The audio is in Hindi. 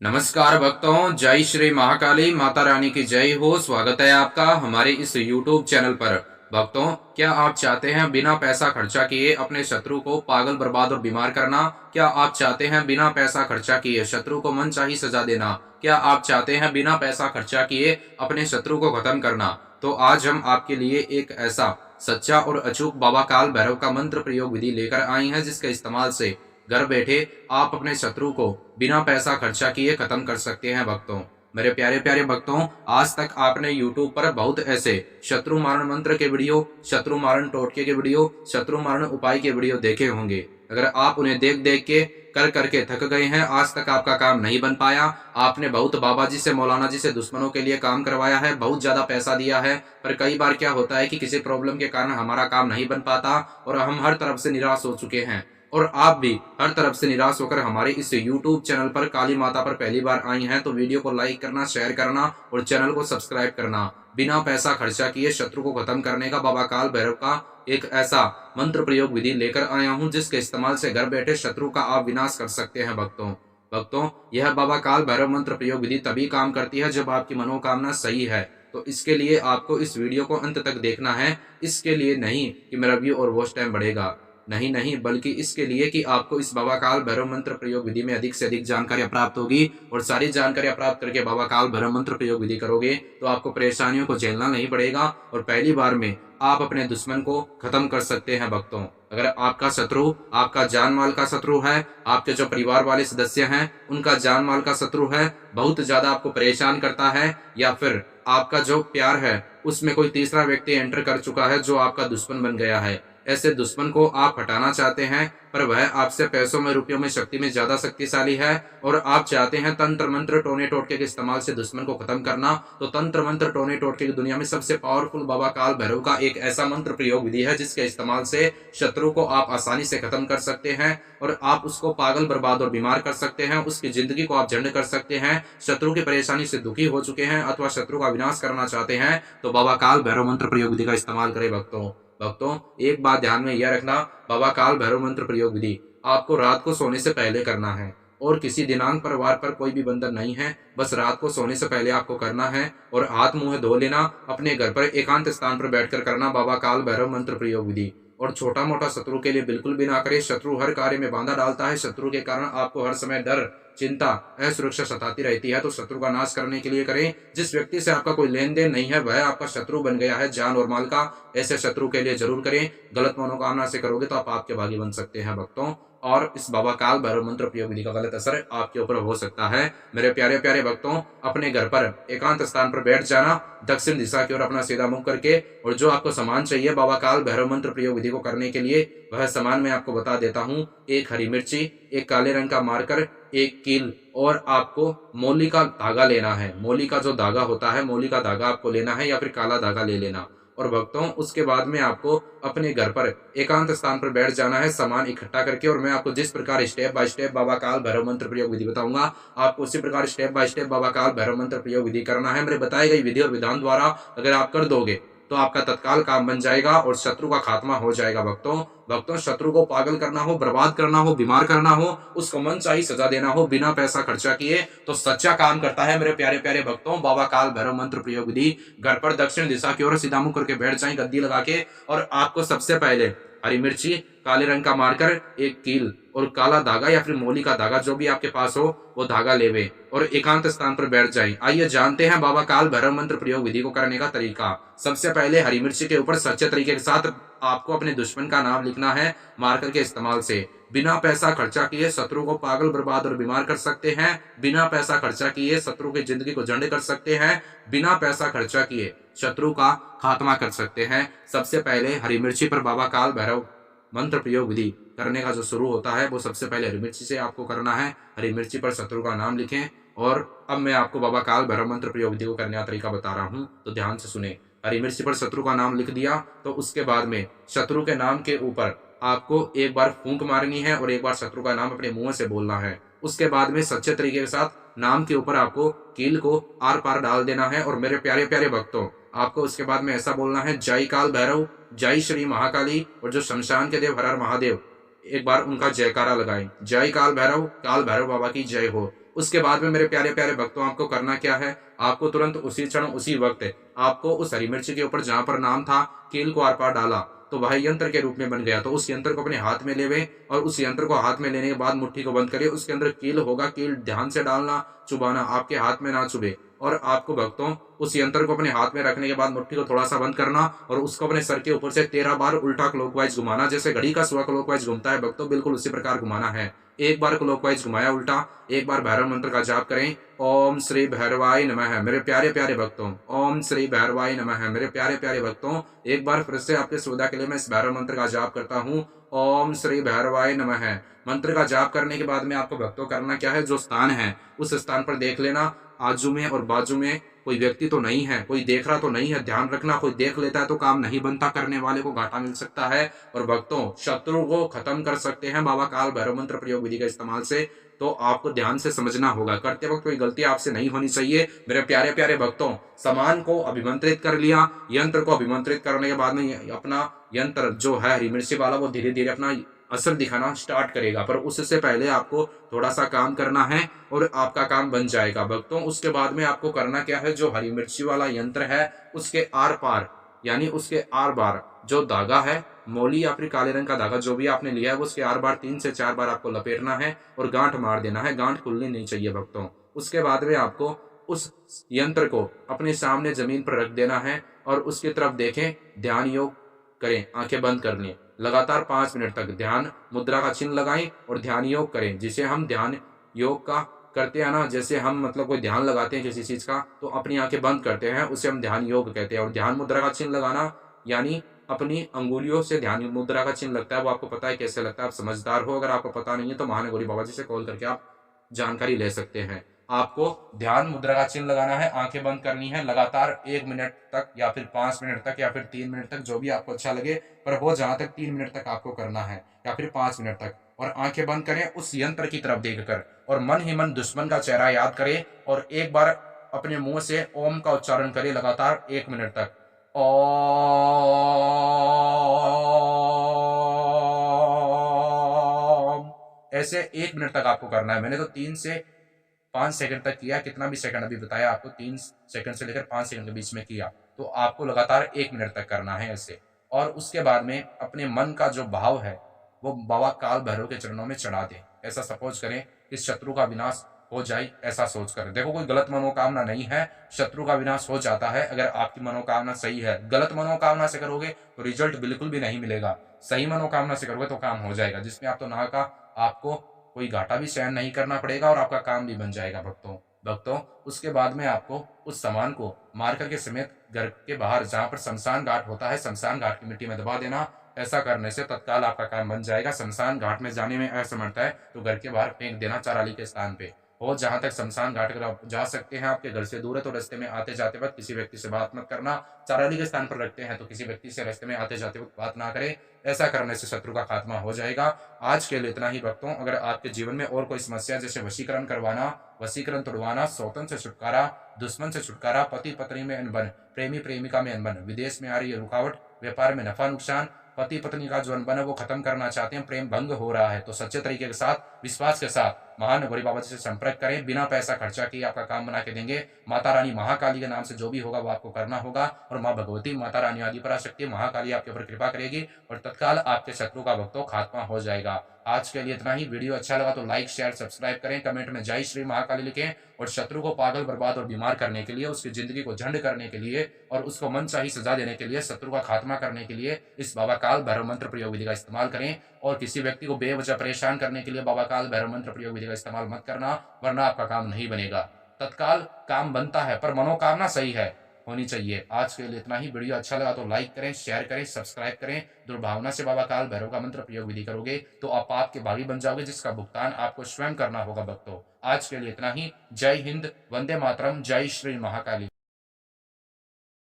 नमस्कार भक्तों, जय श्री महाकाली माता रानी की जय हो। स्वागत है आपका हमारे इस YouTube चैनल पर। भक्तों, क्या आप चाहते हैं बिना पैसा खर्चा किए अपने शत्रु को पागल, बर्बाद और बीमार करना? क्या आप चाहते हैं बिना पैसा खर्चा किए शत्रु को मनचाही सजा देना? क्या आप चाहते हैं बिना पैसा खर्चा किए अपने शत्रु को खत्म करना? तो आज हम आपके लिए एक ऐसा सच्चा और अचूक बाबा काल भैरव का मंत्र प्रयोग विधि लेकर आए हैं, जिसके इस्तेमाल से घर बैठे आप अपने शत्रु को बिना पैसा खर्चा किए खत्म कर सकते हैं। भक्तों, मेरे प्यारे प्यारे भक्तों, आज तक आपने YouTube पर बहुत ऐसे शत्रु मारण मंत्र के वीडियो, शत्रु मारण टोटके के वीडियो, शत्रु मारण उपाय के वीडियो देखे होंगे। अगर आप उन्हें देख देख के कर करके थक गए हैं, आज तक आपका काम नहीं बन पाया, आपने बहुत बाबा जी से, मौलाना जी से दुश्मनों के लिए काम करवाया है, बहुत ज्यादा पैसा दिया है, पर कई बार क्या होता है कि किसी प्रॉब्लम के कारण हमारा काम नहीं बन पाता और हम हर तरफ से निराश हो चुके हैं। और आप भी हर तरफ से निराश होकर हमारे इस YouTube चैनल पर काली माता पर पहली बार आई हैं, तो वीडियो को लाइक करना, शेयर करना और चैनल को सब्सक्राइब करना। बिना पैसा खर्चा किए शत्रु को खत्म करने का बाबा काल भैरव का एक ऐसा मंत्र प्रयोग विधि लेकर आया हूं, जिसके इस्तेमाल से घर बैठे शत्रु का आप विनाश कर सकते हैं। भक्तों, यह बाबा काल भैरव मंत्र प्रयोग विधि तभी काम करती है जब आपकी मनोकामना सही है। तो इसके लिए आपको इस वीडियो को अंत तक देखना है। इसके लिए नहीं कि मेरा व्यू और वॉच टाइम बढ़ेगा, नहीं नहीं, बल्कि इसके लिए कि आपको इस बाबा काल भैरव मंत्र प्रयोग विधि में अधिक से अधिक जानकारियां प्राप्त होगी, और सारी जानकारियां प्राप्त करके बाबा काल भैरव मंत्र प्रयोग विधि करोगे तो आपको परेशानियों को झेलना नहीं पड़ेगा और पहली बार में आप अपने दुश्मन को खत्म कर सकते हैं। भक्तों, अगर आपका शत्रु आपका जान माल का शत्रु है, आपके जो परिवार वाले सदस्य हैं उनका जान माल का शत्रु है, बहुत ज्यादा आपको परेशान करता है, या फिर आपका जो प्यार है उसमें कोई तीसरा व्यक्ति एंटर कर चुका है जो आपका दुश्मन बन गया है, ऐसे दुश्मन को आप हटाना चाहते हैं, पर वह आपसे पैसों में, रुपयों में, शक्ति में ज्यादा शक्तिशाली है, और आप चाहते हैं तंत्र मंत्र टोने टोटके के इस्तेमाल से दुश्मन को खत्म करना, तो तंत्र मंत्र टोने टोटके की दुनिया में सबसे पावरफुल बाबा काल भैरव का एक ऐसा मंत्र प्रयोग विधि है, जिसके इस्तेमाल से शत्रु को आप आसानी से खत्म कर सकते हैं और आप उसको पागल, बर्बाद और बीमार कर सकते हैं। उसकी जिंदगी को आप झंड कर सकते हैं। शत्रु की परेशानी से दुखी हो चुके हैं अथवा शत्रु का विनाश करना चाहते हैं, तो बाबा काल भैरव मंत्र प्रयोग विधि का इस्तेमाल करें। भक्तों, एक बात ध्यान में यह रखना, बाबा काल भैरव मंत्र प्रयोग विधि आपको रात को सोने से पहले करना है, और किसी दिनांक पर वार पर कोई भी बंधन नहीं है, बस रात को सोने से पहले आपको करना है और हाथ मुंह धो लेना। अपने घर पर एकांत स्थान पर बैठकर करना बाबा काल भैरव मंत्र प्रयोग विधि। और छोटा मोटा शत्रु के लिए बिल्कुल भी ना करें। शत्रु हर कार्य में बाधा डालता है। शत्रु के कारण आपको हर समय डर, चिंता, असुरक्षा सताती रहती है, तो शत्रु का नाश करने के लिए करें। जिस व्यक्ति से आपका कोई लेन देन नहीं है वह आपका शत्रु बन गया है जान और माल का, ऐसे शत्रु के लिए जरूर करें। गलत मनोकामना से करोगे तो आप आपके भागी बन सकते हैं। भक्तों, और इस बाबा काल भैरव मंत्र प्रयोग विधि का गलत असर आपके ऊपर हो सकता है। मेरे प्यारे प्यारे भक्तों, अपने घर पर एकांत स्थान पर बैठ जाना, दक्षिण दिशा की ओर अपना सीधा मुंह करके, और जो आपको सामान चाहिए बाबा काल भैरव मंत्र प्रयोग विधि को करने के लिए, वह सामान मैं आपको बता देता हूँ। एक हरी मिर्ची, एक काले रंग का मार्कर, एक कील, और आपको मोली का धागा लेना है। मोली का जो धागा होता है, मोली का धागा आपको लेना है, या फिर काला धागा ले लेना। और भक्तों, उसके बाद में आपको अपने घर पर एकांत स्थान पर बैठ जाना है सामान इकट्ठा करके, और मैं आपको जिस प्रकार स्टेप बाय स्टेप बाबा काल भैरव मंत्र प्रयोग विधि बताऊंगा, आपको उसी प्रकार स्टेप बाय स्टेप बाबा काल भैरव मंत्र प्रयोग विधि करना है। मेरे बताई गई विधि और विधान द्वारा अगर आप कर दोगे तो आपका तत्काल काम बन जाएगा और शत्रु का खात्मा हो जाएगा। भक्तों, शत्रु को पागल करना हो, बर्बाद करना हो, बीमार करना हो, उसको मनचाही सजा देना हो बिना पैसा खर्चा किए, तो सच्चा काम करता है। मेरे प्यारे प्यारे भक्तों, बाबा काल भैरव मंत्र प्रयोग विधि। घर पर दक्षिण दिशा की ओर सीधा मुंह करके बैठ जाएं गद्दी लगा के, और आपको सबसे पहले हरी मिर्ची, काले रंग का मार्कर, एक कील और काला धागा या फिर मोली का धागा, जो भी आपके पास हो वो धागा लेवे और एकांत स्थान पर बैठ जाएं। आइए जानते हैं बाबा काल भैरव मंत्र प्रयोग विधि को करने का तरीका। सबसे पहले हरी मिर्ची के ऊपर सच्चे तरीके के साथ आपको अपने दुश्मन का नाम लिखना है। मार्कर के इस्तेमाल से बिना पैसा खर्चा किए शत्रु को पागल, बर्बाद और बीमार कर सकते हैं। बिना पैसा खर्चा किए शत्रु की जिंदगी को झंड कर सकते हैं। बिना पैसा खर्चा किए शत्रु का खात्मा कर सकते हैं। सबसे पहले हरी मिर्ची पर बाबा काल भैरव मंत्र प्रयोग विधि करने का जो शुरू होता है, वो सबसे पहले हरी मिर्ची से आपको करना है। हरी मिर्ची पर शत्रु का नाम लिखें, और अब मैं आपको बाबा काल भैरव मंत्र प्रयोग विधि को करने का तरीका बता रहा हूँ, तो ध्यान से सुने। हरी मिर्ची पर शत्रु का नाम लिख दिया, तो उसके बाद में शत्रु के नाम के ऊपर आपको एक बार फूंक मारनी है और एक बार शत्रु का नाम अपने मुंह से बोलना है। उसके बाद में सच्चे तरीके के साथ नाम के ऊपर आपको कील को आर पार डाल देना है। और मेरे प्यारे प्यारे भक्तों, आपको उसके बाद में ऐसा बोलना है, जय काल भैरव, जय श्री महाकाली, और जो शमशान के देव हर हर महादेव, एक बार उनका जयकारा लगाएं। जय काल भैरव बाबा की जय हो। उसके बाद में मेरे प्यारे प्यारे भक्तों आपको करना क्या है, आपको तुरंत उसी क्षण उसी वक्त आपको उस हरी मिर्ची के ऊपर जहां पर नाम था कील को आर पार डाला तो वह यंत्र के रूप में बन गया। तो उस यंत्र को अपने हाथ में लेवे और उस यंत्र को हाथ में लेने के बाद मुट्ठी को बंद करिए। उसके अंदर कील होगा, कील ध्यान से डालना, चुबाना, आपके हाथ में ना चुभे। और आपको भक्तों उस यंत्र को अपने हाथ में रखने के बाद मुट्ठी को थोड़ा सा बंद करना और उसको अपने सर के ऊपर से 13 बार उल्टा क्लॉकवाइज घुमाना। जैसे घड़ी का स्वा क्लॉकवाइज घूमता है भक्तों, बिल्कुल उसी प्रकार घुमाना है। एक बार क्लॉकवाइज घुमाया उल्टा, एक बार भैरव मंत्र का जाप करें, ओम श्री भैरवाय नमः। मेरे प्यारे प्यारे भक्तों, ओम श्री भैरवाय नमः। मेरे प्यारे प्यारे भक्तों, एक बार फिर से आपके सुविधा के लिए मैं इस भैरव मंत्र का जाप करता हूँ, ओम श्री भैरवाय नमः। मंत्र का जाप करने के बाद में आपको भक्तों करना क्या है, जो स्थान है उस स्थान पर देख लेना, आजू में और बाजू में कोई व्यक्ति तो नहीं है, कोई देख रहा तो नहीं है। ध्यान रखना, कोई देख लेता है तो काम नहीं बनता, करने वाले को घाटा मिल सकता है। और भक्तों शत्रु को खत्म कर सकते हैं बाबा काल भैरव मंत्र प्रयोग विधि के इस्तेमाल से। तो आपको ध्यान से समझना होगा, करते वक्त कोई गलती आपसे नहीं होनी चाहिए। मेरे प्यारे प्यारे भक्तों, सामान को अभिमंत्रित कर लिया, यंत्र को अभिमंत्रित करने के बाद में अपना यंत्र जो है हरी मिर्ची वाला वो धीरे धीरे अपना असर दिखाना स्टार्ट करेगा। पर उससे पहले आपको थोड़ा सा काम करना है और आपका काम बन जाएगा भक्तों। उसके बाद में आपको करना क्या है, जो हरी मिर्ची वाला यंत्र है उसके आर पार यानी उसके आर बार जो धागा है, मोली या फिर काले रंग का धागा जो भी आपने लिया है वो उसके आर बार 3 से 4 बार आपको लपेटना है और गांठ मार देना है। गांठ खुलनी नहीं चाहिए भक्तों। उसके बाद में आपको उस यंत्र को अपने सामने जमीन पर रख देना है और उसकी तरफ देखें, ध्यान योग करें, आंखें बंद कर लें। लगातार 5 मिनट तक ध्यान मुद्रा का चिन्ह लगाएं और ध्यान योग करें। जिसे हम ध्यान योग का करते हैं ना, जैसे हम मतलब कोई ध्यान लगाते हैं किसी चीज का तो अपनी आंखें बंद करते हैं, उसे हम ध्यान योग कहते हैं। और ध्यान मुद्रा का चिन्ह लगाना यानी अपनी अंगुलियों से ध्यान मुद्रा का चिन्ह लगता है, वो आपको पता है कैसे लगता है, आप समझदार हो। अगर आपको पता नहीं है तो महानगौरी बाबा जी से कॉल करके आप जानकारी ले सकते हैं। आपको ध्यान मुद्रा का चिन्ह लगाना है, आंखें बंद करनी है लगातार 1 मिनट तक या फिर 5 मिनट तक या फिर 3 मिनट तक, जो भी आपको अच्छा लगे। पर वो जहां तक 3 मिनट तक आपको करना है या फिर 5 मिनट तक। और आंखें बंद करें उस यंत्र की तरफ देखकर और मन ही मन दुश्मन का चेहरा याद करें और एक बार अपने मुंह से ओम का उच्चारण करें लगातार 1 मिनट तक। ओम, ऐसे 1 मिनट तक आपको करना है। मैंने तो 3 से 5 सेकंड तक किया, कितना भी सेकंड अभी बताया आपको, 3 सेकंड से लेकर 5 सेकंड के बीच में किया। तो आपको लगातार 1 मिनट तक करना है ऐसे। और उसके बाद में अपने मन का जो भाव है वो बाबा काल भैरव के चरणों में चढ़ा दें। ऐसा सपोज करें कि शत्रु का विनाश हो जाए, ऐसा सोच कर। देखो कोई गलत मनोकामना नहीं है, शत्रु का विनाश हो जाता है अगर आपकी मनोकामना सही है। गलत मनोकामना से करोगे तो रिजल्ट बिल्कुल भी नहीं मिलेगा, सही मनोकामना से करोगे तो काम हो जाएगा, जिसमें आप तो ना का आपको कोई घाटा भी सहन नहीं करना पड़ेगा और आपका काम भी बन जाएगा भक्तों। उसके बाद में आपको उस सामान को मार्कर के समेत घर के बाहर जहां पर शमशान घाट होता है, शमशान घाट की मिट्टी में दबा देना। ऐसा करने से तत्काल आपका काम बन जाएगा। शमशान घाट में जाने में असमर्थ है तो घर के बाहर फेंक देना चाराली के स्थान पे। और जहां तक शमशान घाट अगर आप जा सकते हैं, आपके घर से दूर है तो रास्ते में आते जाते वक्त किसी व्यक्ति से बात मत करना। चाराली के स्थान पर रखते हैं तो किसी व्यक्ति से रास्ते में आते जाते वक्त बात ना करें। ऐसा करने से शत्रु का खात्मा हो जाएगा। आज के लिए इतना ही भक्तों। अगर आपके जीवन में और कोई समस्या जैसे वशीकरण करवाना, वशीकरण तोड़वाना, सौतन से छुटकारा, दुश्मन से छुटकारा, पति पत्नी में अनबन, प्रेमी प्रेमिका में अनबन, विदेश में आ रही है रुकावट, व्यापार में नफा नुकसान, पति पत्नी का जो अनबन है वो खत्म करना चाहते हैं, प्रेम भंग हो रहा है, तो सच्चे तरीके के साथ विश्वास के साथ महानगौरी बाबा जी से संपर्क करें। बिना पैसा खर्चा किए आपका काम बना के देंगे। माता रानी महाकाली के नाम से जो भी होगा वो आपको करना होगा और माँ भगवती माता रानी आदि पराशक्ति महाकाली आपके ऊपर कृपा करेगी और तत्काल आपके शत्रु का भक्तों खात्मा हो जाएगा। आज के लिए इतना ही। वीडियो अच्छा लगा तो लाइक शेयर सब्सक्राइब करें, कमेंट में जय श्री महाकाली लिखें और शत्रु को पागल बर्बाद और बीमार करने के लिए, उसकी जिंदगी को झंड करने के लिए और उसको मनचाही सजा देने के लिए, शत्रु का खात्मा करने के लिए इस बाबा काल भैरव मंत्र प्रयोग विधि का इस्तेमाल करें। और किसी व्यक्ति को बेवजह परेशान करने के लिए बाबा काल भैरव मंत्र प्रयोग विधि का इस्तेमाल मत करना, वरना आपका काम नहीं बनेगा। तत्काल काम बनता है पर मनोकामना सही है होनी चाहिए। आज के लिए इतना ही। वीडियो अच्छा लगा तो लाइक करें, शेयर करें, सब्सक्राइब करें। दुर्भावना से बाबा काल भैरव का मंत्र प्रयोग विधि करोगे तो आप पाप के भागी बन जाओगे, जिसका भुगतान आपको स्वयं करना होगा भक्तों। आज के लिए इतना ही। जय हिंद, वंदे मातरम, जय श्री महाकाली।